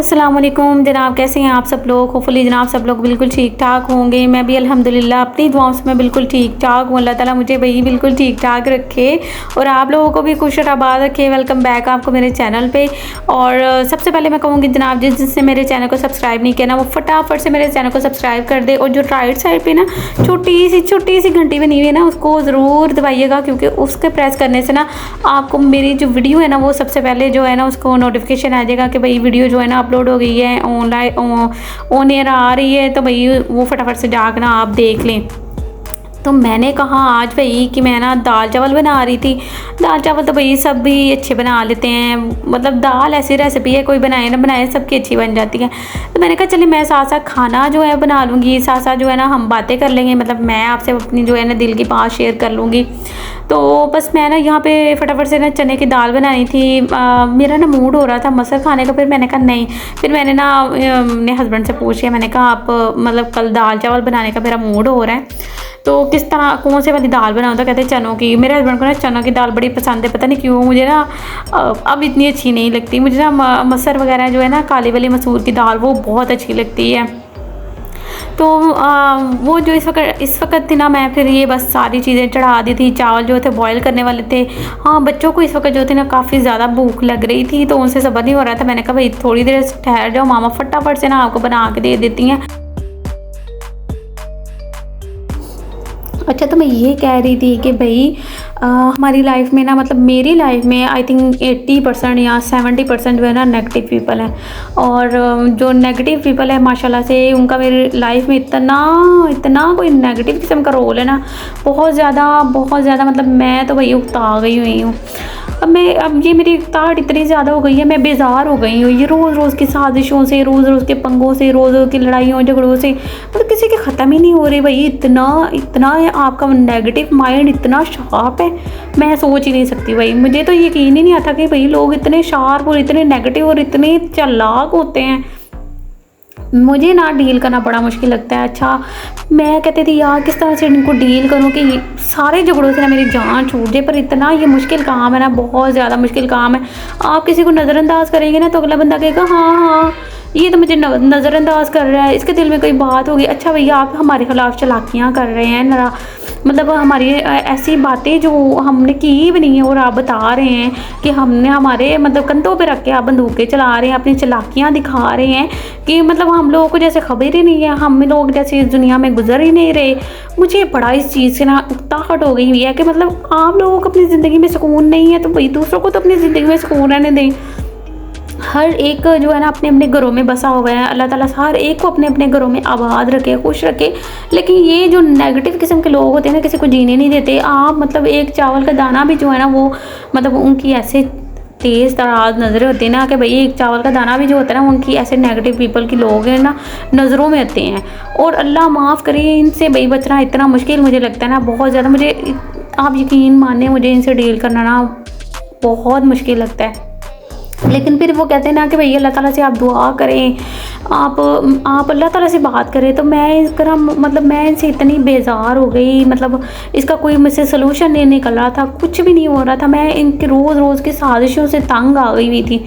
अस्सलाम वालेकुम जनाब, कैसे हैं आप सब लोग। होपफुली जनाब सब लोग बिल्कुल ठीक ठाक होंगे। मैं भी अल्हम्दुलिल्लाह अपनी दुआओं से मैं बिल्कुल ठीक ठाक हूँ। अल्लाह ताला मुझे वही बिल्कुल ठीक ठाक रखे और आप लोगों को भी खुश और आबाद रखे। वेलकम बैक आपको मेरे चैनल पे। और सबसे पहले मैं कहूँगी जनाब जिसने मेरे चैनल को सब्सक्राइब नहीं किया ना वो फटाफट से मेरे चैनल को सब्सक्राइब कर दे। और जो राइट साइड पर ना छोटी सी घंटी बनी हुई है ना उसको ज़रूर दबाइएगा, क्योंकि उसके प्रेस करने से ना आपको मेरी जो वीडियो है ना वो सबसे पहले जो है ना उसको नोटिफिकेशन आ जाएगा कि भाई वीडियो जो है ना अपलोड हो गई है, ऑनलाइन ऑन एयर आ रही है, तो भाई वो फटाफट से जाकर ना आप देख लें। तो मैंने कहा आज भाई कि मैं ना दाल चावल बना रही थी। दाल चावल तो भाई सब भी अच्छे बना लेते हैं, मतलब दाल ऐसी रेसिपी है कोई बनाए ना बनाए सबकी अच्छी बन जाती है। तो मैंने कहा चलिए मैं साथ साथ खाना जो है बना लूँगी, साथ साथ जो है ना हम बातें कर लेंगे, मतलब मैं आपसे अपनी जो है ना दिल की बात शेयर कर लूँगी। तो बस मैं ना यहाँ पे फटाफट से ना चने की दाल बनाई थी। मेरा ना मूड हो रहा था मसर खाने का, फिर मैंने कहा नहीं, फिर मैंने ना अपने हस्बैंड से पूछ लिया। मैंने कहा आप मतलब कल दाल चावल बनाने का मेरा मूड हो रहा है, तो किस तरह कौन से वाली दाल बनाओ। तो कहते चनों की। मेरे हस्बैंड को ना चनों की दाल बड़ी पसंद है, पता नहीं क्यों मुझे ना अब इतनी अच्छी नहीं लगती। मुझे ना मसर वगैरह जो है ना काली वाली मसूर की दाल वो बहुत अच्छी लगती है। तो वो जो इस वक्त थी ना मैं फिर ये बस सारी चीज़ें चढ़ा दी थी। चावल जो थे बॉईल करने वाले थे। हाँ बच्चों को इस वक्त जो थी ना काफ़ी ज़्यादा भूख लग रही थी, तो उनसे सब्र नहीं हो रहा था। मैंने कहा भाई थोड़ी देर ठहर जाओ, मामा फटाफट से ना आपको बना के दे देती हैं। अच्छा, तो मैं ये कह रही थी कि भाई हमारी लाइफ में ना मतलब मेरी लाइफ में आई थिंक 80% या 70% जो है ना नेगेटिव पीपल हैं। और जो नेगेटिव पीपल है माशाल्लाह से उनका मेरी लाइफ में इतना कोई नेगेटिव किस्म का रोल है ना, बहुत ज़्यादा मतलब मैं तो भाई उकता गई हुई हूँ। अब ये मेरी ताड़ इतनी ज़्यादा हो गई है, मैं बेजार हो गई हूँ ये रोज़ की साजिशों से, रोज़ के पंगों से, रोज़ की लड़ाइयों झगड़ों से, मतलब किसी के ख़त्म ही नहीं हो रही। भाई इतना आपका नेगेटिव माइंड इतना शार्प है, मैं सोच ही नहीं सकती। भाई मुझे तो यकीन ही नहीं आता कि भाई लोग इतने शार्प और इतने नेगेटिव और इतने चालाक होते हैं। मुझे ना डील करना बड़ा मुश्किल लगता है। अच्छा, मैं कहती थी यार किस तरह से इनको डील करूं कि सारे झगड़ों से ना मेरी जान छूट जाए, पर इतना ये मुश्किल काम है ना, बहुत ज़्यादा मुश्किल काम है। आप किसी को नज़रअंदाज करेंगे ना तो अगला बंदा कहेगा हाँ ये तो मुझे नज़रअंदाज कर रहा है, इसके दिल में कोई बात होगी। अच्छा भैया आप हमारे खिलाफ चालाकियाँ कर रहे हैं ना, मतलब हमारी ऐसी बातें जो हमने की भी नहीं है और आप बता रहे हैं कि हमने हमारे मतलब कंधों पे रख के आप बंदूकें चला रहे हैं, अपनी चालाकियाँ दिखा रहे हैं कि मतलब हम लोगों को जैसे खबर ही नहीं है, हम लोग जैसे इस दुनिया में गुजर ही नहीं रहे। मुझे बड़ा इस चीज़ से ना उकताहट हो गई हुई है कि मतलब आप लोगों को अपनी ज़िंदगी में सुकून नहीं है तो भाई दूसरों को तो अपनी ज़िंदगी में सुकून रहने दें। हर एक जो है ना अपने अपने घरों में बसा हुआ है, अल्लाह ताला हर एक को अपने अपने घरों में आबाद रखे, खुश रखे। लेकिन ये जो नेगेटिव किस्म के लोग होते हैं ना किसी को जीने नहीं देते। आप मतलब एक चावल का दाना भी जो है ना वो मतलब उनकी ऐसे तेज़ तराज नज़रें होती है ना कि भाई एक चावल का दाना भी जो होता है ना उनकी ऐसे नेगेटिव पीपल की लोग हैं ना नज़रों में होते हैं। और अल्लाह माफ़ करे इनसे भाई बचना इतना मुश्किल मुझे लगता है ना, बहुत ज़्यादा। मुझे आप यकीन माने मुझे इनसे डील करना ना बहुत मुश्किल लगता है। लेकिन फिर वो कहते हैं ना कि भाई अल्लाह ताला से आप दुआ करें, आप अल्लाह ताला से बात करें। तो मैं इसका मतलब मैं इनसे इतनी बेजार हो गई, मतलब इसका कोई मुझसे सलूशन नहीं निकल रहा था, कुछ भी नहीं हो रहा था। मैं इनके रोज़ की साजिशों से तंग आ गई हुई थी,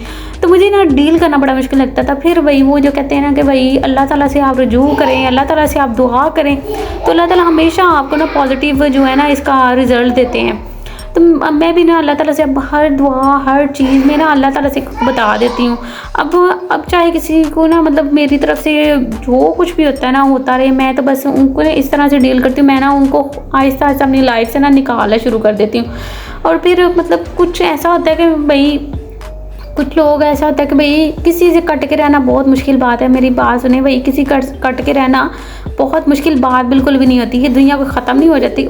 तो मुझे ना डील करना बड़ा मुश्किल लगता था। फिर भाई वो जो कहते हैं ना कि भाई अल्लाह ताला से आप रुजू करें, अल्लाह ताला से आप दुआ करें, तो अल्लाह ताला हमेशा आपको ना पॉजिटिव जो है ना इसका रिज़ल्ट देते हैं। तो मैं भी ना अल्लाह ताला से अब हर दुआ हर चीज़ में ना अल्लाह ताला से बता देती हूँ। अब चाहे किसी को ना मतलब मेरी तरफ से जो कुछ भी होता है ना होता रहे, मैं तो बस उनको इस तरह से डील करती हूँ। मैं ना उनको आहिस्ता आहिस्ता अपनी लाइफ से ना निकालना शुरू कर देती हूँ। और फिर मतलब कुछ ऐसा होता है कि भाई कुछ लोग ऐसा होता है कि भाई किसी से कट के रहना बहुत मुश्किल बात है। मेरी बात सुने भाई, किसी कट के रहना बहुत मुश्किल बात बिल्कुल भी नहीं होती है, दुनिया को ख़त्म नहीं हो जाती।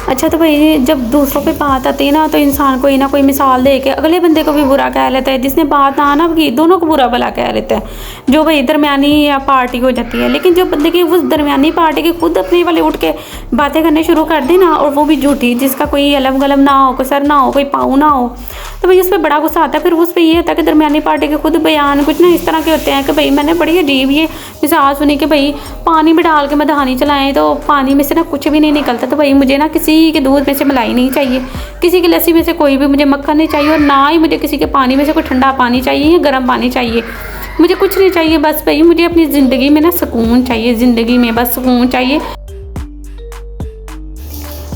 अच्छा, तो भाई जब दूसरों पे बात आती है ना तो इंसान कोई ना कोई मिसाल दे के अगले बंदे को भी बुरा कह लेता है, जिसने बात ना की दोनों को बुरा भला कह लेता है, जो भाई दरमियानी या पार्टी हो जाती है। लेकिन जो बंदे की उस दरमियानी पार्टी के खुद अपने वाले उठ के बातें करने शुरू कर दी ना, और वो भी झूठी, जिसका कोई अलम गलम ना हो, कोई सर ना हो, कोई पाँव ना हो, तो भाई उस पर बड़ा गुस्सा आता है। फिर उस पर ये होता है कि दरमियानी पार्टी के खुद बयान कुछ ना इस तरह के होते हैं कि भाई मैंने बड़ी अजीब ये मिसाल सुनी कि भाई पानी में डाल के मधुहानी चलाएं तो पानी में से ना कुछ भी नहीं निकलता। तो भाई मुझे ना किसी के दूध में से मलाई नहीं चाहिए, किसी की लस्सी में से कोई भी मुझे मक्खन नहीं चाहिए, और ना ही मुझे किसी के पानी में से कोई ठंडा पानी चाहिए या गर्म पानी चाहिए। मुझे कुछ नहीं चाहिए, बस भाई मुझे अपनी ज़िंदगी में ना सुकून चाहिए, ज़िंदगी में बस सुकून चाहिए।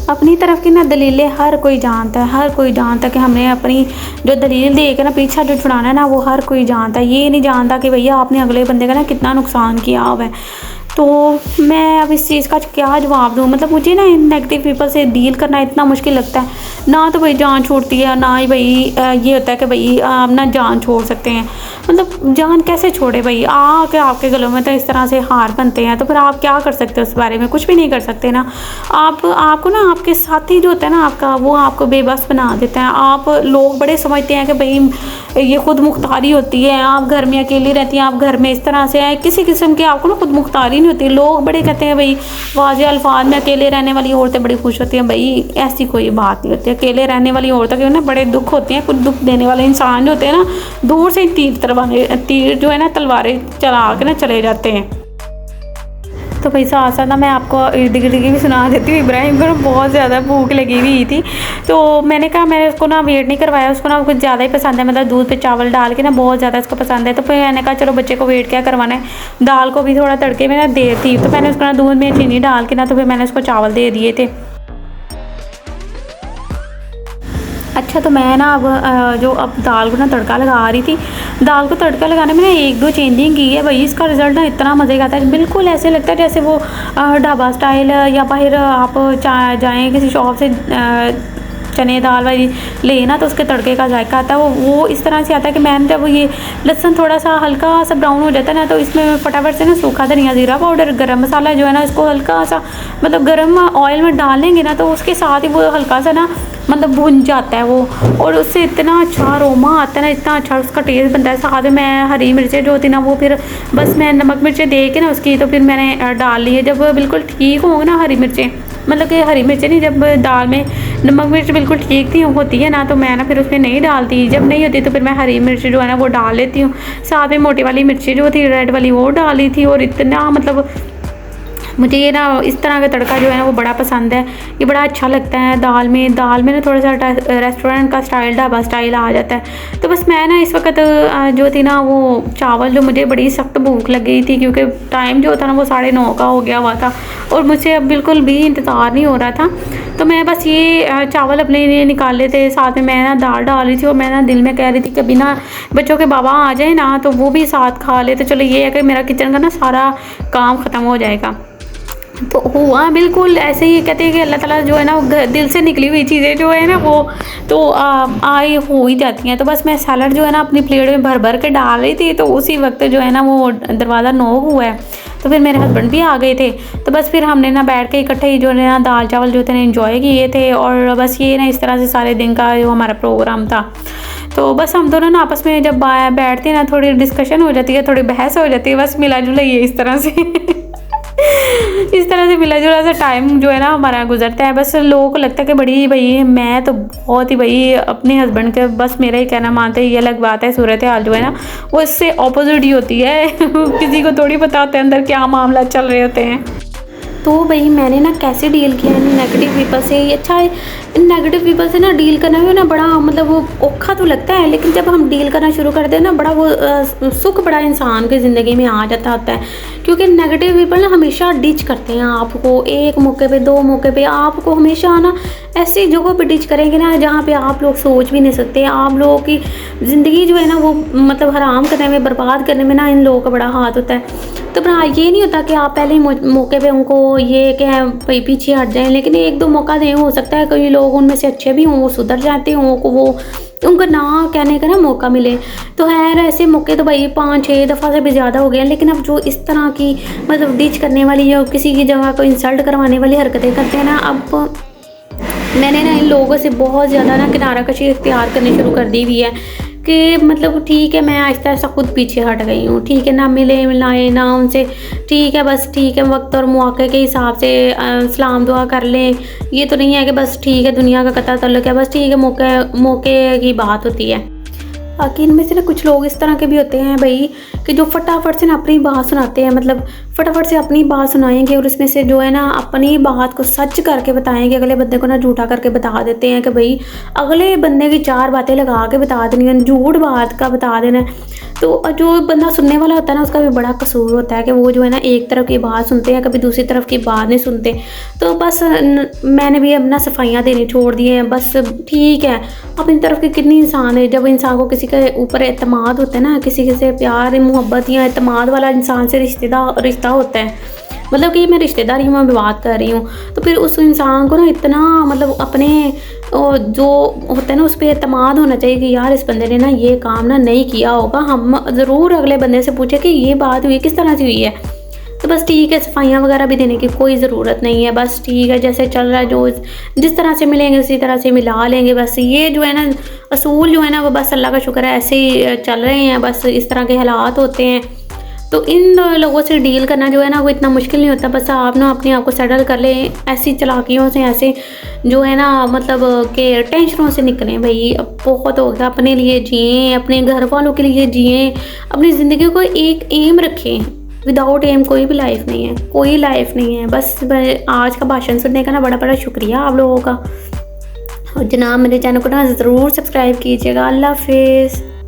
अपनी तरफ की ना दलीलें हर कोई जानता है, हर कोई जानता है कि हमने अपनी जो दलील दे के ना पीछा जो छुड़ाना है ना वो हर कोई जानता है। ये नहीं जानता कि भैया आपने अगले बंदे का ना कितना नुकसान किया हुआ है। तो मैं अब इस चीज़ का क्या जवाब दूँ, मतलब मुझे ना इन नेगेटिव पीपल से डील करना इतना मुश्किल लगता है। ना तो भाई जान छोड़ती है, ना ही भाई ये होता है कि भाई आप ना जान छोड़ सकते हैं। मतलब जान कैसे छोड़े भाई, आके आपके गलों में तो इस तरह से हार बनते हैं, तो फिर आप क्या कर सकते हो उस बारे में, कुछ भी नहीं कर सकते ना। आपको ना आपके साथी जो होता है ना आपका, वो आपको बेबस बना देता है। आप लोग बड़े समझते हैं कि भाई ये खुद मुख्तारी होती है, आप घर में अकेली रहती हैं, आप घर में इस तरह से है, किसी किस्म की आपको ना खुद मुख्तारी नहीं होती। लोग बड़े कहते हैं भाई वाज़े अल्फाज में अकेले रहने वाली औरतें बड़ी खुश होती हैं। भाई ऐसी कोई बात नहीं होती। अकेले रहने वाली औरतों के ना बड़े दुख होते हैं। कुछ दुख देने वाले इंसान जो होते हैं ना दूर से तीर जो है ना तलवारें चला के ना चले जाते हैं। तो भाई साथ साथ ना मैं आपको इर्द गिर्द की भी सुना देती हूँ। इब्राहिम को ना बहुत ज़्यादा भूख लगी हुई थी, तो मैंने कहा मैंने उसको ना वेट नहीं करवाया, उसको ना कुछ ज़्यादा ही पसंद है, मतलब दूध पे चावल डाल के ना बहुत ज़्यादा इसको पसंद है। तो फिर मैंने कहा चलो बच्चे को वेट क्या करवाना है, दाल को भी थोड़ा तड़के में ना देर थी, तो मैंने उसको ना दूध में चीनी डाल के ना तो फिर मैंने उसको चावल दे दिए थे। अच्छा, तो मैं ना अब दाल को ना तड़का लगा रही थी। दाल को तड़का लगाने में ना एक दो चेंजिंग की है भाई, इसका रिज़ल्ट ना इतना मज़े का आता है। बिल्कुल ऐसे लगता है जैसे वो ढाबा स्टाइल, या बाहर आप जाएँ किसी शॉप से चने दाल वाली ले ना तो उसके तड़के का जायका आता है, वो इस तरह से आता है कि मैंने जब ये लहसुन थोड़ा सा हल्का सा ब्राउन हो जाता है ना तो इसमें फटाफट से ना सूखा धनिया, ज़ीरा पाउडर, गरम मसाला जो है ना इसको हल्का सा मतलब गरम ऑयल में डाल लेंगे ना तो उसके साथ ही वो हल्का सा ना मतलब भुन जाता है वो, और उससे इतना अच्छा अरोमा आता है ना, इतना अच्छा उसका टेस्ट बनता है। साथ में मैं हरी मिर्चें जो होती ना वो फिर बस मैं नमक मिर्चें दे के ना उसकी तो फिर मैंने डाल ली है। जब बिल्कुल ठीक होंगे ना हरी मिर्चें, मतलब कि हरी मिर्चें नहीं, जब दाल में नमक मिर्च बिल्कुल ठीक थी होती है ना तो मैं ना फिर उसमें नहीं डालती। जब नहीं होती तो फिर मैं हरी मिर्च जो है ना वो डाल लेती हूँ। साथ में मोटी वाली मिर्ची जो थी रेड वाली वो डाली थी, और इतना मतलब मुझे ये ना इस तरह का तड़का जो है ना वो बड़ा पसंद है, ये बड़ा अच्छा लगता है। दाल में ना थोड़ा सा रेस्टोरेंट का स्टाइल, ढाबा स्टाइल आ जाता है। तो बस मैं ना इस वक्त जो थी ना वो चावल, जो मुझे बड़ी सख्त भूख लग गई थी क्योंकि टाइम जो था ना वो 9:30 का हो गया हुआ था और मुझसे अब बिल्कुल भी इंतज़ार नहीं हो रहा था। तो मैं बस ये चावल अपने लिए निकाल लेते, साथ में मैं ना दाल डाल रही थी और मैं ना दिल में कह रही थी कि अभी ना बच्चों के बाबा आ जाए ना तो वो भी साथ खा ले, तो चलो ये है कि मेरा किचन का ना सारा काम ख़त्म हो जाएगा। तो हुआ बिल्कुल ऐसे ही, कहते हैं कि अल्लाह ताला जो है ना वो दिल से निकली हुई चीज़ें जो है ना वो तो आई हो ही जाती हैं। तो बस मैं सैलड जो है ना अपनी प्लेट में भर भर के डाल रही थी, तो उसी वक्त जो है ना वो दरवाज़ा नॉक हुआ है, तो फिर मेरे हस्बैंड भी आ गए थे। तो बस फिर हमने ना बैठ के इकट्ठे ही जो है ना दाल चावल जो थे ना एंजॉय किए थे, और बस ये ना इस तरह से सारे दिन का जो हमारा प्रोग्राम था। तो बस हम दोनों ना आपस में जब बैठते हैं ना थोड़ी डिस्कशन हो जाती है, थोड़ी बहस हो जाती है, बस मिला जुला ये इस तरह से इस तरह से मिला जुला सा टाइम जो है ना हमारा गुजरता है। बस लोगों को लगता है कि बड़ी भाई मैं तो बहुत ही भाई अपने हस्बैंड के बस मेरा ही कहना मानते हैं, ये अलग बात है। सूरत हाल जो है ना वो इससे ऑपोजिट ही होती है किसी को थोड़ी पता होता है अंदर क्या मामला चल रहे होते हैं। तो भाई मैंने ना कैसे डील किया नेगेटिव पीपल से। अच्छा है नेगेटिव पीपल से ना डील करना भी ना बड़ा मतलब वो औखा तो लगता है, लेकिन जब हम डील करना शुरू करते हैं ना बड़ा वो सुख बड़ा इंसान की ज़िंदगी में आ जाता होता है। क्योंकि नेगेटिव पीपल ना हमेशा डिच करते हैं आपको, एक मौके पे दो मौके पे आपको हमेशा ना ऐसी जगहों पे डिच करेंगे ना जहाँ पे आप लोग सोच भी नहीं सकते। आप लोगों की ज़िंदगी जो है ना वो मतलब हराम करने में, बर्बाद करने में ना इन लोगों का बड़ा हाथ होता है। तो फिर ये नहीं होता कि आप पहले ही मौके पे उनको ये क्या भाई पीछे हट जाएं, लेकिन एक दो मौका दें, हो सकता है कई लोग उनमें से अच्छे भी हों, वो सुधर जाते हों, को वो उनको ना कहने का ना मौका मिले। तो खैर ऐसे मौके तो भाई 5-6 दफ़ा से भी ज़्यादा हो गए, लेकिन अब जो इस तरह की मतलब डिच करने वाली या किसी की जगह को इंसल्ट करवाने वाली हरकतें करते हैं ना, अब मैंने ना इन लोगों से बहुत ज़्यादा ना किनारा कशी इख्तियार करनी शुरू कर दी हुई है। कि मतलब ठीक है, मैं आहिस्ता-आहिस्ता खुद पीछे हट गई हूँ। ठीक है, ना मिले मिलाए ना उनसे, ठीक है बस ठीक है वक़्त और मौके के हिसाब से सलाम दुआ कर लें। ये तो नहीं है कि बस ठीक है दुनिया का कता तल्लुक है, बस ठीक है मौके मौके की बात होती है। बाकी इनमें से ना कुछ लोग इस तरह के भी होते हैं भई कि जो फटाफट से ना अपनी बात सुनाते हैं, मतलब फटाफट से अपनी बात सुनाएँगे और उसमें से जो है ना अपनी बात को सच करके बताएँगे, अगले बंदे को ना झूठा करके बता देते हैं कि भई अगले बंदे की 4 बातें लगा के बता देनी है, झूठ बात का बता देना है। तो जो बंदा सुनने वाला होता है ना उसका भी बड़ा कसूर होता है कि वो जो है ना एक तरफ की बात सुनते हैं, कभी दूसरी तरफ की बात नहीं सुनते। तो बस मैंने भी अब ना सफाइयाँ देनी छोड़ दी हैं, बस ठीक है। अपनी तरफ के कितनी इंसान है, जब इंसान को किसी के ऊपर एतमाद होता है ना, किसी से प्यार मोहब्बत या एतमाद वाला इंसान से रिश्ता होता है, मतलब कि मैं रिश्तेदारी में बात कर रही हूँ, तो फिर उस इंसान को ना इतना मतलब अपने जो होता है ना उस पर एतमाद होना चाहिए कि यार इस बंदे ने ना ये काम ना नहीं किया होगा, हम ज़रूर अगले बंदे से पूछे कि ये बात हुई किस तरह से हुई है। तो बस ठीक है, सफाइयाँ वगैरह भी देने की कोई ज़रूरत नहीं है, बस ठीक है जैसे चल रहा है, जो जिस तरह से मिलेंगे उसी तरह से मिला लेंगे। बस ये जो है ना असूल जो है ना वो बस अल्लाह का शुक्र है ऐसे ही चल रहे हैं, बस इस तरह के हालात होते हैं। तो इन लोगों से डील करना जो है ना वो इतना मुश्किल नहीं होता, बस आप ना अपने आप को सेटल कर लें, ऐसी चालाकियों से, ऐसे जो है ना मतलब कि टेंशनों से निकलें। भई अब बहुत हो गया, अपने लिए जिएँ, अपने घर वालों के लिए जिएँ, अपनी ज़िंदगी को एक एम रखें। विदाउट एम कोई भी लाइफ नहीं है, कोई लाइफ नहीं है। बस आज का भाषण सुनने का ना बड़ा शुक्रिया आप लोगों का। और जनाब मेरे चैनल को ना ज़रूर सब्सक्राइब कीजिएगा। अल्लाह हाफ़िज़।